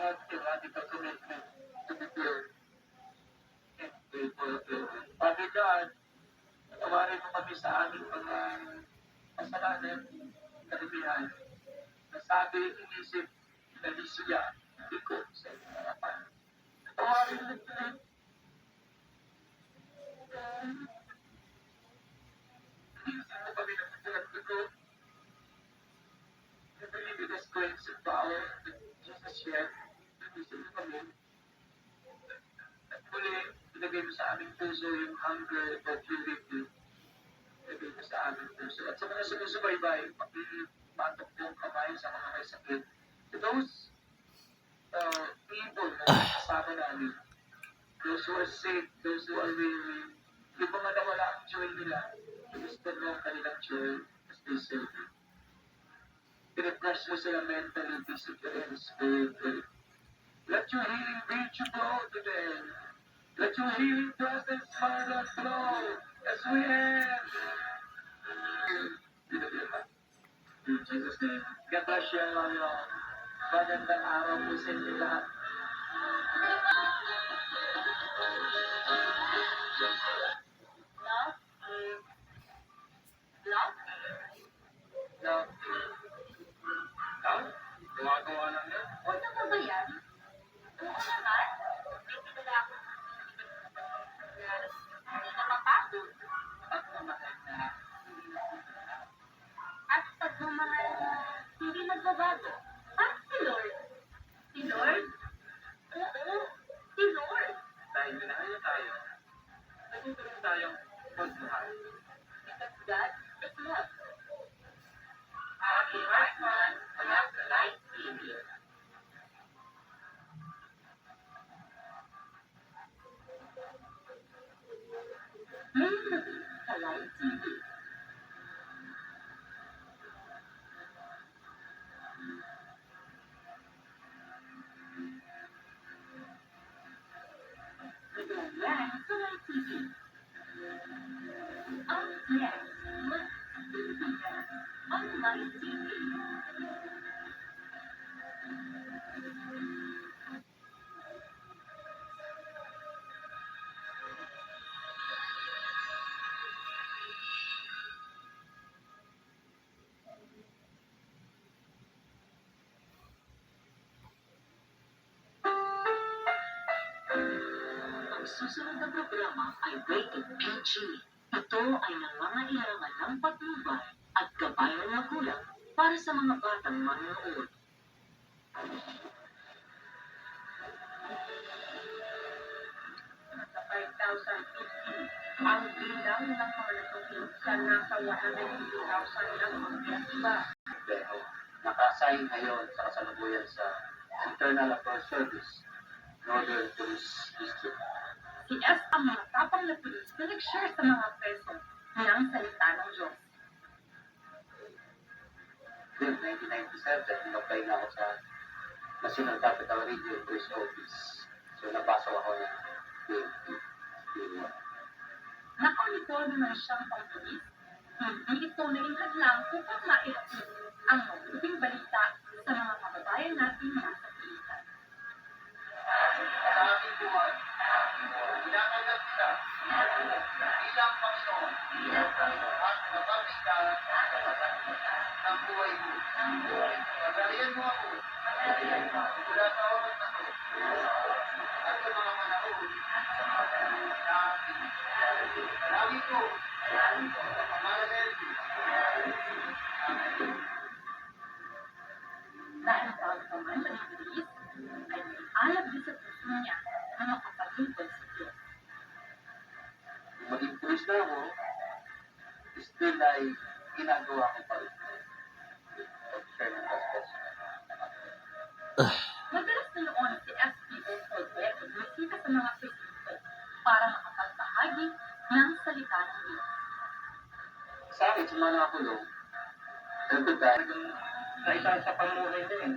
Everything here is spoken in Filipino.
have a radical commitment to be pure and faithful to you. Father God, tawarin mo kami sa aming mga kasalanan, kalibihan, nasabi, inisip, nalisiya, ikot sa iyong harapan. Tawarin mo kami. Inisip mo kami ng pagkakas. You believe in His grace and power that Jesus shared. Inisip mo kami. At muli, ilagay mo sa aming puso yung hunger for purity. Ilagay mo sa aming puso. At sa mga sumusubaybay, pakipatok yung kamay sa mga may sakit. To those people na kasama namin, those who are sick, those who are weary, yung mga nawala ang joy nila, i-restore mo ang kanilang joy as they serve you. Pinag-brush mo sila mentally, physically, and spiritually. Let your healing virtue flow to them. Let your healing presence, Father, flow as we end. In Jesus' name. God bless you, Lord. Magandang araw po sa inyo lahat. Love? Love? Love. Love? Gumagawa lang yan. Una mo ba yan? Oo naman. May kilala ako hindi napapagod. Pagmamahal na hindi nagsisimula. At pagmamahal na hindi nagbabago. Ah, si Lord. Si Lord? Oo, si Lord. Dahil minahal tayo, natutunan tayong magmahal. Because God is love. Happy Christmas! Anak sa Light TV. Sa Light TV. Yan, sa Light TV. Ang yes, mas ang Light TV. Ang susunod na programa ay rated PG. Ito ay nangangailangan ng patnubay at gabay ng magulang para sa mga batang manonood. Sa 5,050, ang bilang ng mga natutulog sa nasa 150,000 ng mga iba. Pero nakasign ngayon sa kasalukuyan sa Internal Affairs Service, Northern Police District. Si S ang mga tapang na pulis na nag-share sa mga preso ng salita ng Diyos. Then, 1997, in-apply na ako sa National Capital Region Police Office. So, napasok ako ng PNP. Nakauniforme man siyang pangpulis, hindi ito naging hadlang upang mailatid ang mabuting balita sa mga kababayan natin nasa pilitan. Sa ating buhay, inaangat kita bilang Panginoon at kapatikan ng buhay mo. Pagalian mo ako mula sa oras na to at sa mga panahon na ating lagi ko sa pangalan ng Jesus. Amen. Dahil sa pagkaman ng pulis, ay may alab din sa puso niya na makapaglingkod sa Diyos. Maging pulis na ako, still ay ginagawa ko pa rin. Pag-share ng gospel. Madalas na noon si SPO Colbert ay bumisita sa mga presinto para makapagbahagi ng salita ng Diyos. Sa akin, sa mga nakakulong, every time, Naisa sa pamuhay din.